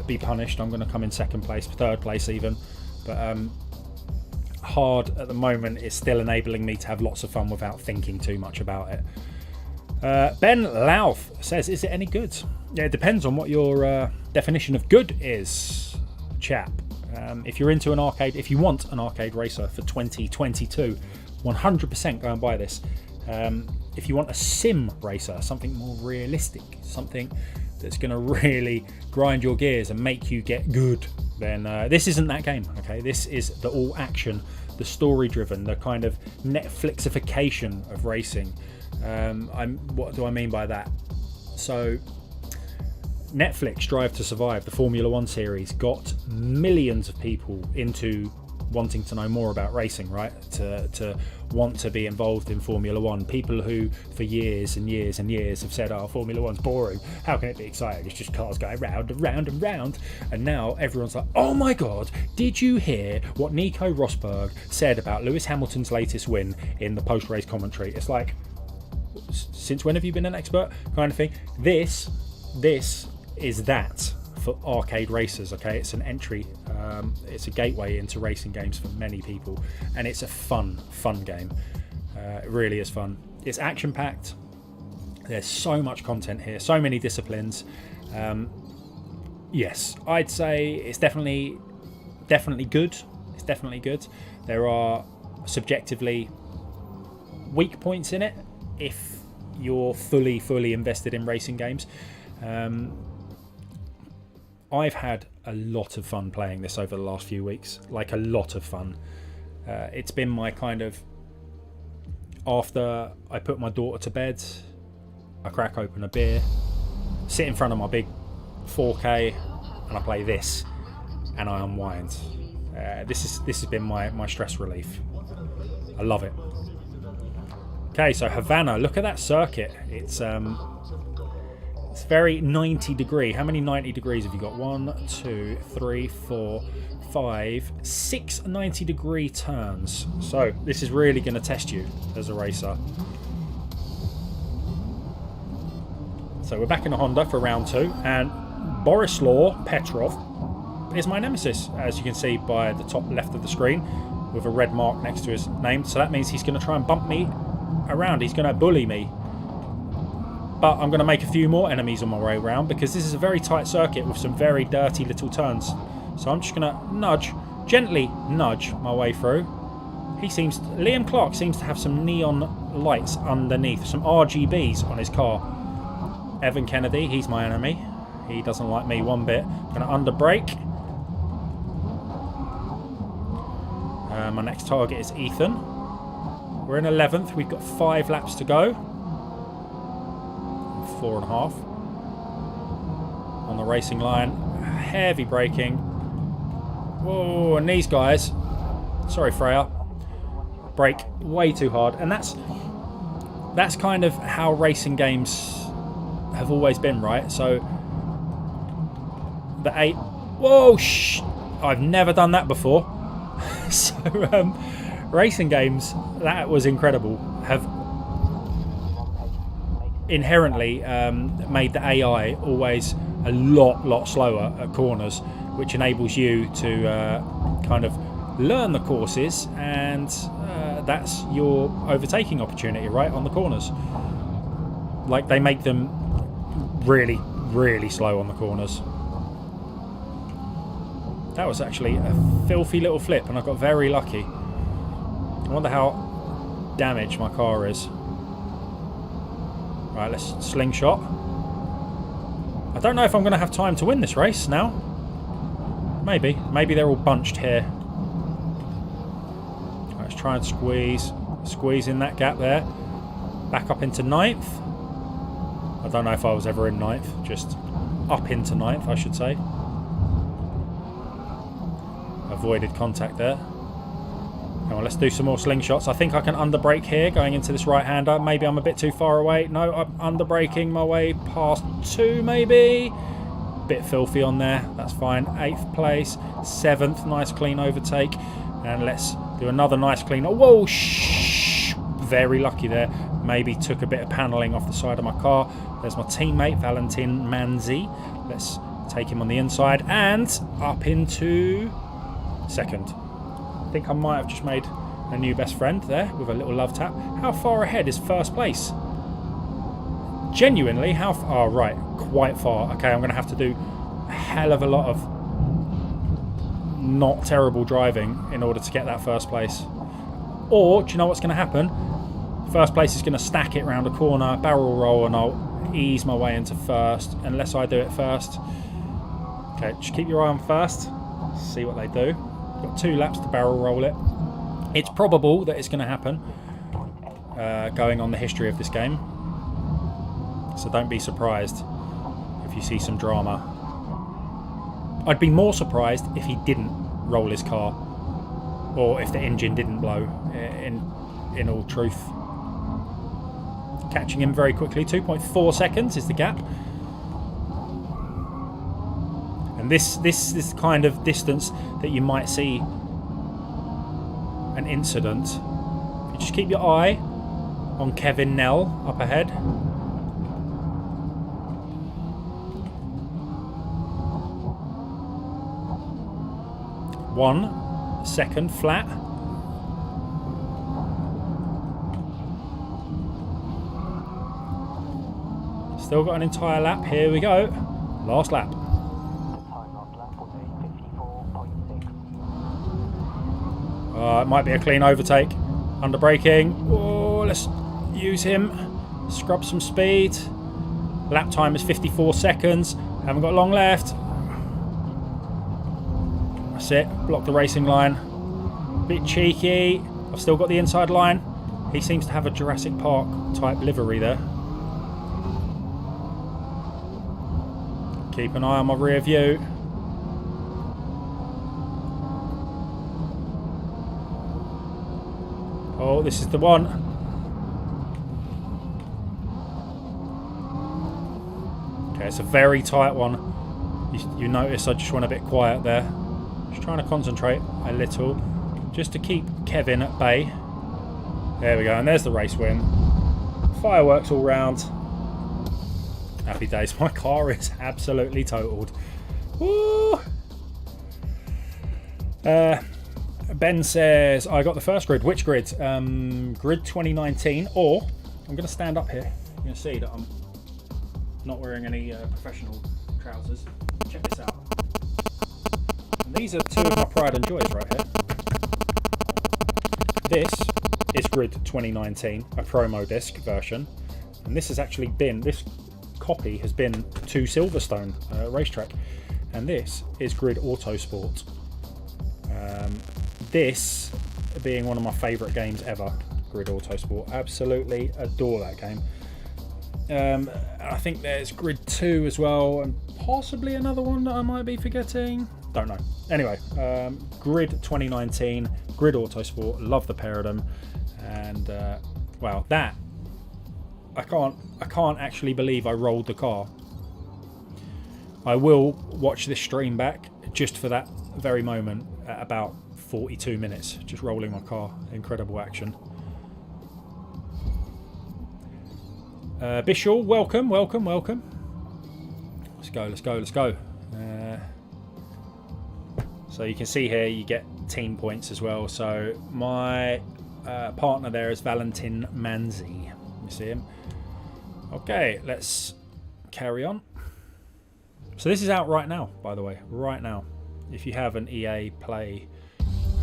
be punished. I'm gonna come in second place, third place even. But hard at the moment is still enabling me to have lots of fun without thinking too much about it. Ben Louth says, is it any good? Yeah, it depends on what your definition of good is, chap. If you're into an arcade, if you want an arcade racer for 2022, 100% go and buy this. If you want a sim racer, something more realistic, something that's going to really grind your gears and make you get good, then this isn't that game. Okay, this is the all action, the story driven, the kind of Netflixification of racing. What do I mean by that? So Netflix Drive to Survive, the Formula One series, got millions of people into wanting to know more about racing, right? To want to be involved in Formula One. People who for years and years and years have said, oh, Formula One's boring. How can it be exciting? It's just cars going round and round and round. And now everyone's like, oh my God, did you hear what Nico Rosberg said about Lewis Hamilton's latest win in the post-race commentary? It's like, since when have you been an expert? Kind of thing. This is that for arcade racers. Okay, it's an entry, it's a gateway into racing games for many people, and it's a fun game. It really is fun. It's action packed. There's so much content here, so many disciplines. Yes, I'd say it's definitely good. It's definitely good. There are subjectively weak points in it if you're fully invested in racing games. I've had a lot of fun playing this over the last few weeks, like a lot of fun. It's been my kind of, after I put my daughter to bed, I crack open a beer, sit in front of my big 4K, and I play this, and I unwind. This has been my stress relief. I love it. Okay, so Havana, look at that circuit. It's very 90 degree. How many 90 degrees have you got? 1, 2, 3, 4, 5, 6 90 degree turns. So this is really going to test you as a racer. So we're back in the Honda for round 2, and Borislav Petrov is my nemesis, as you can see by the top left of the screen with a red mark next to his name. So that means he's going to try and bump me around. He's going to bully me. But I'm going to make a few more enemies on my way around, because this is a very tight circuit with some very dirty little turns. So I'm just going to gently nudge my way through. Liam Clark seems to have some neon lights underneath, some RGBs on his car. Evan Kennedy, he's my enemy. He doesn't like me one bit. I'm going to underbrake. My next target is Ethan. We're in 11th. We've got 5 laps to go. 4.5 on the racing line. Heavy braking. Whoa, and these guys, sorry Freya, brake way too hard. And that's kind of how racing games have always been, right? So the 8, whoa, I've never done that before. So racing games, that was incredible, have inherently made the AI always a lot slower at corners, which enables you to kind of learn the courses, and that's your overtaking opportunity, right, on the corners. Like, they make them really slow on the corners. That was actually a filthy little flip, and I got very lucky. I wonder how damaged my car is. Right, let's slingshot. I don't know if I'm going to have time to win this race now. Maybe they're all bunched here. Right, let's try and squeeze in that gap there. Back up into 9th. I don't know if I was ever in 9th, just up into 9th, I should say. Avoided contact there. Come on, let's do some more slingshots. I think I can underbrake here, going into this right-hander. Maybe I'm a bit too far away. No, I'm underbraking my way past 2, maybe. Bit filthy on there. That's fine. 8th place. 7th. Nice clean overtake. And let's do another nice clean. Oh, whoa! Very lucky there. Maybe took a bit of panelling off the side of my car. There's my teammate, Valentin Manzi. Let's take him on the inside. And up into 2nd. I think I might have just made a new best friend there with a little love tap. How far ahead is 1st place? Genuinely, how far? Oh, right, quite far. Okay, I'm going to have to do a hell of a lot of not terrible driving in order to get that first place. Or, do you know what's going to happen? First place is going to stack it round a corner, barrel roll, and I'll ease my way into first, unless I do it first. Okay, just keep your eye on first. See what they do. Got 2 laps to barrel roll it. It's probable that it's going to happen, going on the history of this game. So don't be surprised if you see some drama. I'd be more surprised if he didn't roll his car, or if the engine didn't blow, in all truth. Catching him very quickly, 2.4 seconds is the gap. And this is the kind of distance that you might see an incident. If you just keep your eye on Kevin Nell up ahead. 1 second flat. Still got an entire lap. Here we go. Last lap. It might be a clean overtake. Under braking. Oh, let's use him. Scrub some speed. Lap time is 54 seconds. Haven't got long left. That's it. Block the racing line. Bit cheeky. I've still got the inside line. He seems to have a Jurassic Park type livery there. Keep an eye on my rear view. Oh, this is the one. Okay, it's a very tight one. You notice I just went a bit quiet there. Just trying to concentrate a little, just to keep Kevin at bay. There we go, and there's the race win. Fireworks all round. Happy days. My car is absolutely totaled. Woo! Ben says, I got the first grid. Which grid? Grid 2019, or I'm going to stand up here. You're going to see that I'm not wearing any professional trousers. Check this out. And these are 2 of my pride and joys right here. This is Grid 2019, a promo disc version. And this has actually been, this copy has been to Silverstone racetrack. And this is Grid Autosport. This being one of my favourite games ever, Grid Autosport. Absolutely adore that game. I think there's Grid 2 as well, and possibly another one that I might be forgetting. Don't know. Anyway, Grid 2019, Grid Autosport. Love the pair of them, and wow, that I can't actually believe I rolled the car. I will watch this stream back just for that very moment at about 42 minutes, just rolling my car. Incredible action. Bishal, welcome. Let's go. So you can see here you get team points as well. So my partner there is Valentin Manzi. You see him? Okay, let's carry on. So this is out right now, by the way, right now. If you have an EA Play,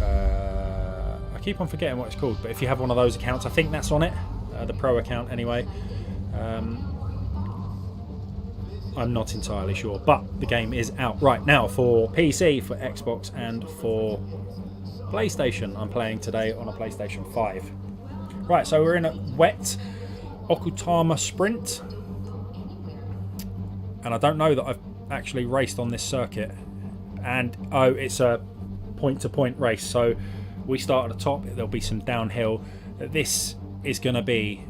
I keep on forgetting what it's called, but if you have one of those accounts, I think that's on it, the Pro account anyway. I'm not entirely sure, but the game is out right now for PC, for Xbox, and for PlayStation. I'm playing today on a PlayStation 5. Right, so we're in a wet Okutama Sprint, and I don't know that I've actually raced on this circuit. And oh, it's a point-to-point race, so we start at the top. There'll be some downhill. This is going to be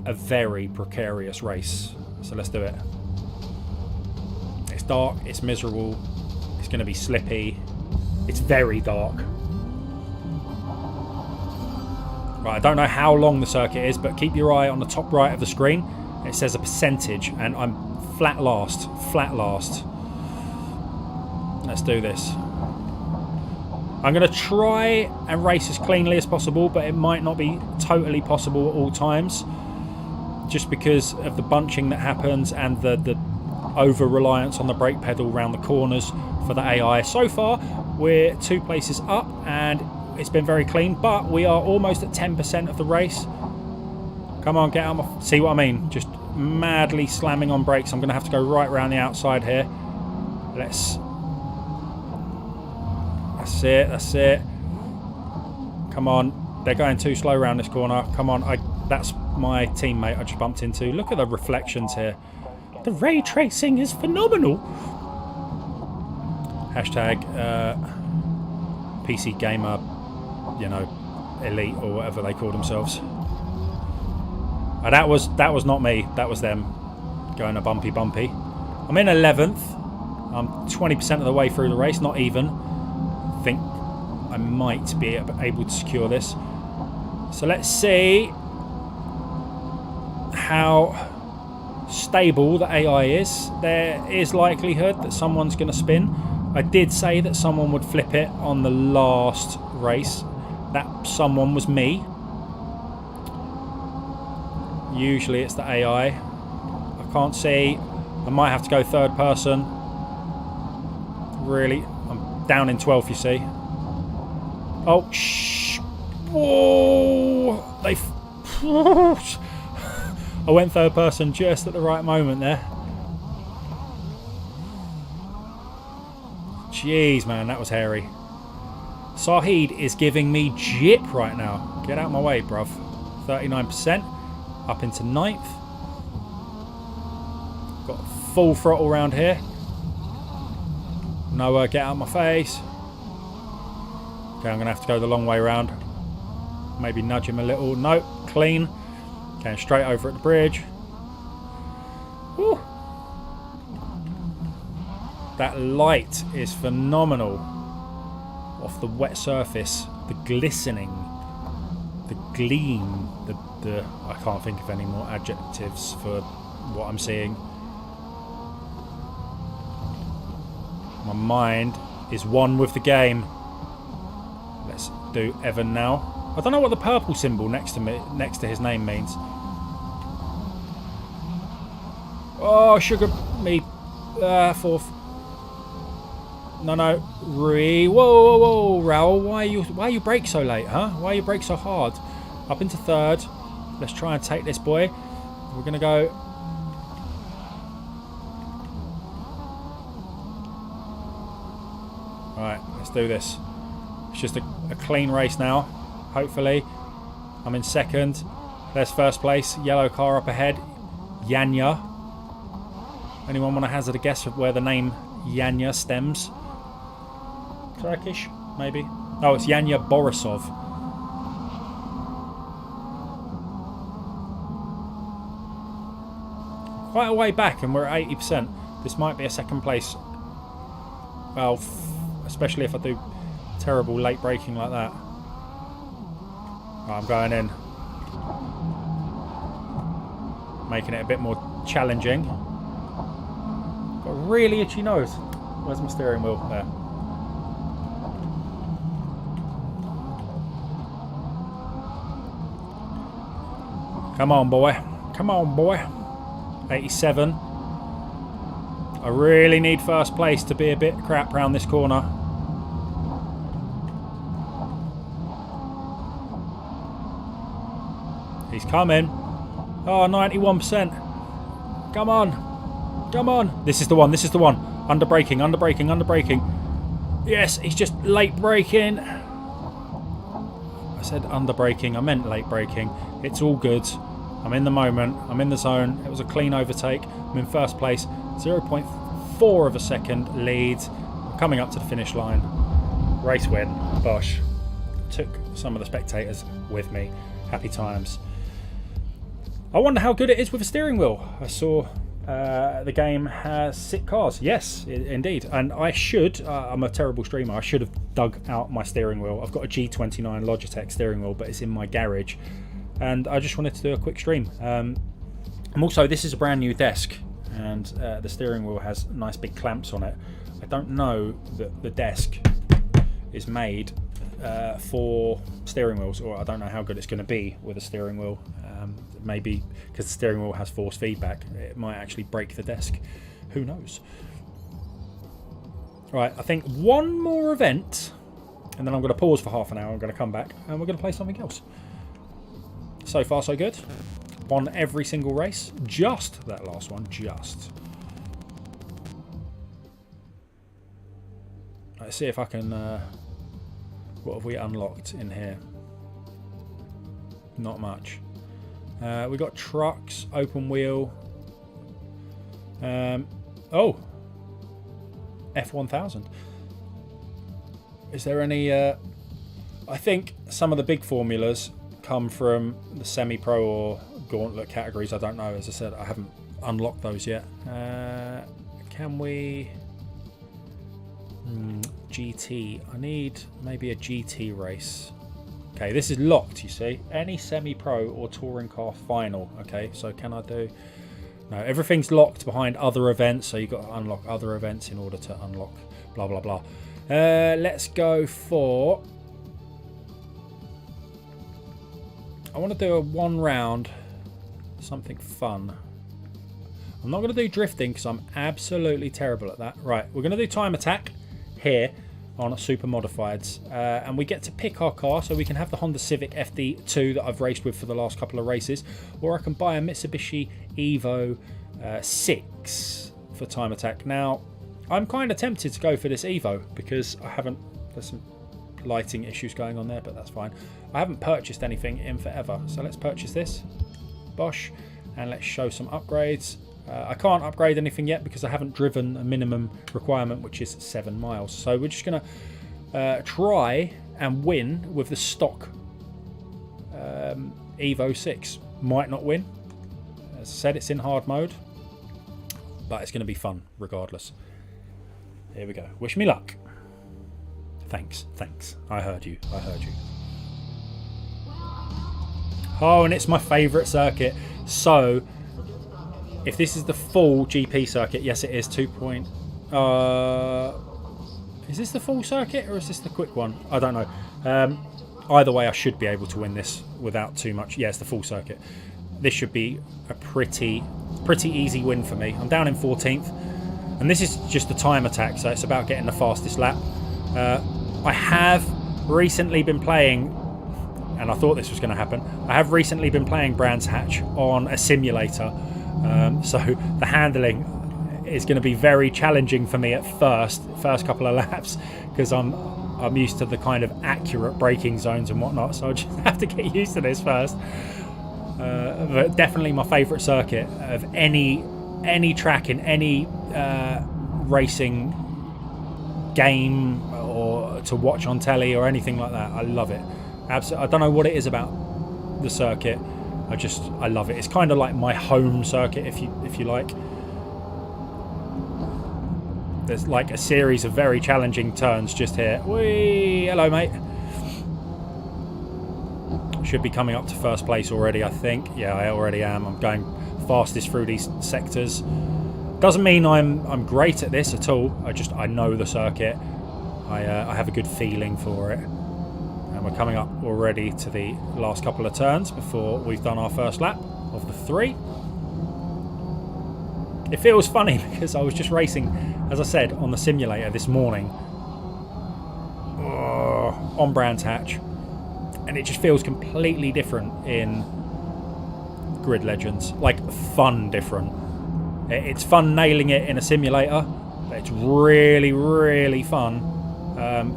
a very precarious race, so let's do it. It's dark, it's miserable, it's going to be slippy, it's very dark. Right, I don't know how long the circuit is, but keep your eye on the top right of the screen. It says a percentage, and I'm flat last. Let's do this. I'm going to try and race as cleanly as possible, but it might not be totally possible at all times. just because of the bunching that happens and the over-reliance on the brake pedal around the corners for the AI. So far, we're 2 places up and it's been very clean, but we are almost at 10% of the race. Come on, get out. See what I mean? Just madly slamming on brakes. I'm going to have to go right around the outside here. That's it. That's it. Come on. They're going too slow around this corner. Come on. That's my teammate I just bumped into. Look at the reflections here. The ray tracing is phenomenal. Hashtag PC Gamer, you know, Elite or whatever they call themselves. That was not me. That was them going a bumpy. I'm in 11th. I'm 20% of the way through the race, not even. I think I might be able to secure this. So let's see how stable the AI is. There is likelihood that someone's going to spin. I did say that someone would flip it on the last race. That someone was me. Usually it's the AI. I can't see. I might have to go third person. Really, I'm down in 12th, you see. Oh, shh. Whoa. I went third person just at the right moment there. Jeez, man, that was hairy. Sahid is giving me jip right now. Get out of my way, bruv. 39%. Up into 9th. Got full throttle round here. Noah, get out of my face. Okay, I'm going to have to go the long way round. Maybe nudge him a little. Nope, clean. Going straight over at the bridge. Woo. That light is phenomenal. Off the wet surface. The glistening. The gleam. I can't think of any more adjectives for what I'm seeing. My mind is one with the game. Let's do Evan now. I don't know what the purple symbol next to his name means. Oh, sugar me. 4th. No. Whoa, Raoul. Why you brake so late, huh? Why you brake so hard? Up into 3rd. Let's try and take this boy. We're going to go. Alright, let's do this. It's just a clean race now. Hopefully. I'm in 2nd. There's 1st place. Yellow car up ahead. Yanya. Anyone want to hazard a guess of where the name Yanya stems? Turkish, maybe? Oh, it's Yanya Borisov. Quite a way back and we're at 80%. This might be a 2nd place. Well, especially if I do terrible late braking like that. Right, I'm going in. Making it a bit more challenging. Got a really itchy nose. Where's my steering wheel? There. Come on, boy. Come on, boy. 87. I really need 1st place to be a bit crap round this corner. He's coming. Oh, 91%. Come on. Come on. This is the one. This is the one. Under braking. Yes, he's just late braking. I said under braking. I meant late braking. It's all good. I'm in the moment. I'm in the zone. It was a clean overtake. I'm in 1st place. 0.4 of a second lead. I'm coming up to the finish line. Race win. Bosh. Took some of the spectators with me. Happy times. I wonder how good it is with a steering wheel. I saw the game has 6 cars. Yes, indeed. And I should, I'm a terrible streamer, I should have dug out my steering wheel. I've got a G29 Logitech steering wheel, but it's in my garage. And I just wanted to do a quick stream. And also, this is a brand new desk. And the steering wheel has nice big clamps on it. I don't know that the desk is made for steering wheels, or I don't know how good it's going to be with a steering wheel. Maybe because the steering wheel has force feedback, it might actually break the desk. Who knows? Right, I think one more event, and then I'm going to pause for half an hour. I'm going to come back, and we're going to play something else. So far, so good. Won every single race. Just that last one. Just. Let's see if I can... what have we unlocked in here? Not much. We got trucks, open wheel. Oh! F1000. Is there any... I think some of the big formulas come from the semi-pro or gauntlet categories. I don't know. As I said, I haven't unlocked those yet. Can we... GT. I need maybe a GT race. Okay, this is locked, you see. Any semi-pro or touring car final. Okay, so can I do... No, everything's locked behind other events, so you've got to unlock other events in order to unlock blah, blah, blah. Let's go for... I want to do a one round, something fun. I'm not going to do drifting because I'm absolutely terrible at that. Right, we're going to do time attack here on Super Modifieds. And we get to pick our car, so we can have the Honda Civic FD2 that I've raced with for the last couple of races, or I can buy a Mitsubishi Evo 6 for time attack. Now, I'm kind of tempted to go for this Evo because I haven't... There's some lighting issues going on there, but that's fine. I haven't purchased anything in forever, so let's purchase this. Bosh. And let's show some upgrades. I can't upgrade anything yet because I haven't driven a minimum requirement, which is 7 miles. So we're just going to try and win with the stock Evo 6. Might not win. As I said, it's in hard mode, but it's going to be fun regardless. Here we go. Wish me luck. Thanks, thanks. I heard you. I heard you. Oh, and it's my favourite circuit. So... if this is the full GP circuit, yes it is, 2 point... is this the full circuit or is this the quick one? I don't know. Either way, I should be able to win this without too much... Yeah, it's the full circuit. This should be a pretty easy win for me. I'm down in 14th, and this is just the time attack, so it's about getting the fastest lap. I have recently been playing... and I thought this was going to happen. I have recently been playing Brands Hatch on a simulator. So the handling is going to be very challenging for me at first couple of laps, because I'm used to the kind of accurate braking zones and whatnot, so I just have to get used to this first. But definitely my favourite circuit of any track in any racing game or to watch on telly or anything like that. I love it. Absolutely. I don't know what it is about the circuit. I love it. It's kind of like my home circuit, if you like. There's like a series of very challenging turns just here. Whee! Hello, mate. Should be coming up to first place already, I think. Yeah, I already am. I'm going fastest through these sectors. Doesn't mean I'm great at this at all. I know the circuit. I have a good feeling for it. And we're coming up already to the last couple of turns before we've done our first lap of the 3. It feels funny because I was just racing, as I said, on the simulator this morning on Brands Hatch, and it just feels completely different in Grid Legends. Like, fun different. It's fun nailing it in a simulator, but it's really, really fun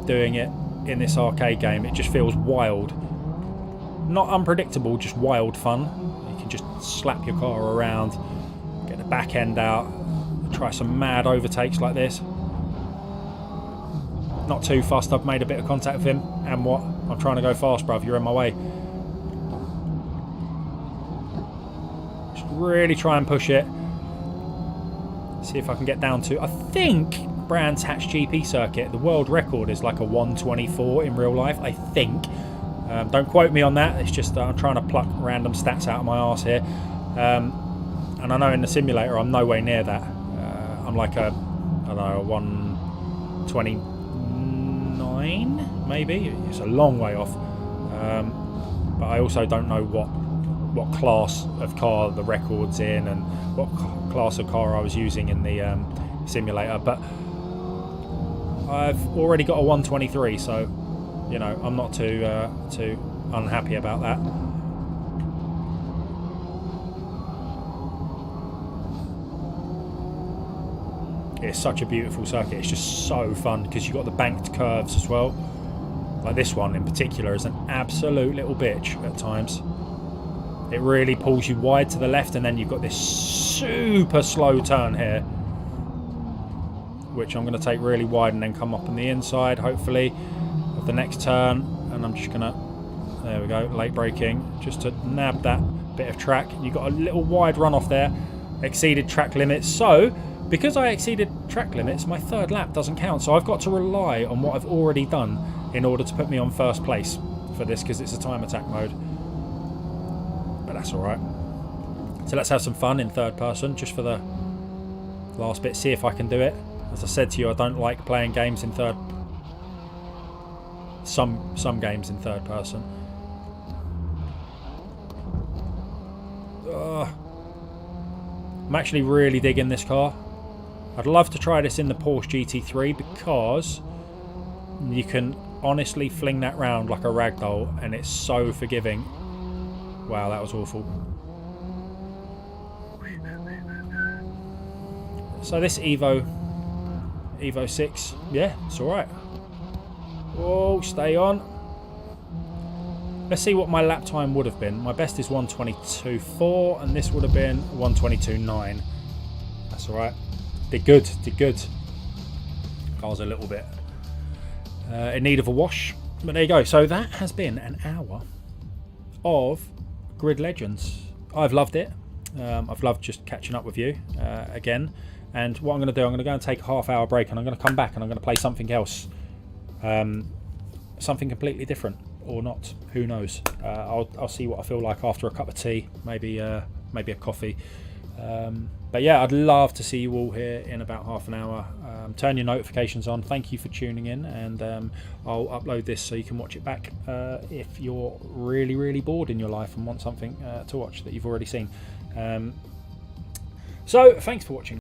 doing it in this arcade game. It just feels wild. Not unpredictable, just wild fun. You can just slap your car around, get the back end out, try some mad overtakes like this. Not too fussed. I've made a bit of contact with him. And what? I'm trying to go fast, bruv. You're in my way. Just really try and push it. See if I can get down to... I think Brands Hatch GP circuit, the world record is like a 124 in real life, I think. Don't quote me on that. It's just I'm trying to pluck random stats out of my arse here. And I know in the simulator I'm nowhere near that. I'm like a, I don't know, a 129 maybe. It's a long way off. But I also don't know what what class of car the record's in and what class of car I was using in the simulator, but I've already got a 123, so you know I'm not too unhappy about that. It's such a beautiful circuit. It's just so fun because you've got the banked curves as well. Like this one in particular is an absolute little bitch at times. It really pulls you wide to the left, and then you've got this super slow turn here, which I'm going to take really wide and then come up on the inside, hopefully, of the next turn. And I'm just going to, there we go, late braking, just to nab that bit of track. You've got a little wide runoff there, exceeded track limits. So, because I exceeded track limits, my third lap doesn't count. So I've got to rely on what I've already done in order to put me on first place for this, because it's a time attack mode. But that's alright. So let's have some fun in third person, just for the last bit, see if I can do it. As I said to you, I don't like playing games in third... Some games in third person. I'm actually really digging this car. I'd love to try this in the Porsche GT3 because you can honestly fling that round like a ragdoll and it's so forgiving. Wow, that was awful. So this Evo 6, yeah, it's alright. Oh, stay on. Let's see what my lap time would have been. My best is 1:22.4 and this would have been 1:22.9. That's alright. Did good, did good. Car's a little bit in need of a wash. But there you go. So that has been an hour of Grid Legends. I've loved it. I've loved just catching up with you again. And what I'm going to do, I'm going to go and take a half-hour break and I'm going to come back and I'm going to play something else. Something completely different. Or not, who knows. I'll see what I feel like after a cup of tea, maybe a coffee. But yeah, I'd love to see you all here in about half an hour. Turn your notifications on. Thank you for tuning in, and I'll upload this so you can watch it back if you're really bored in your life and want something to watch that you've already seen. So thanks for watching.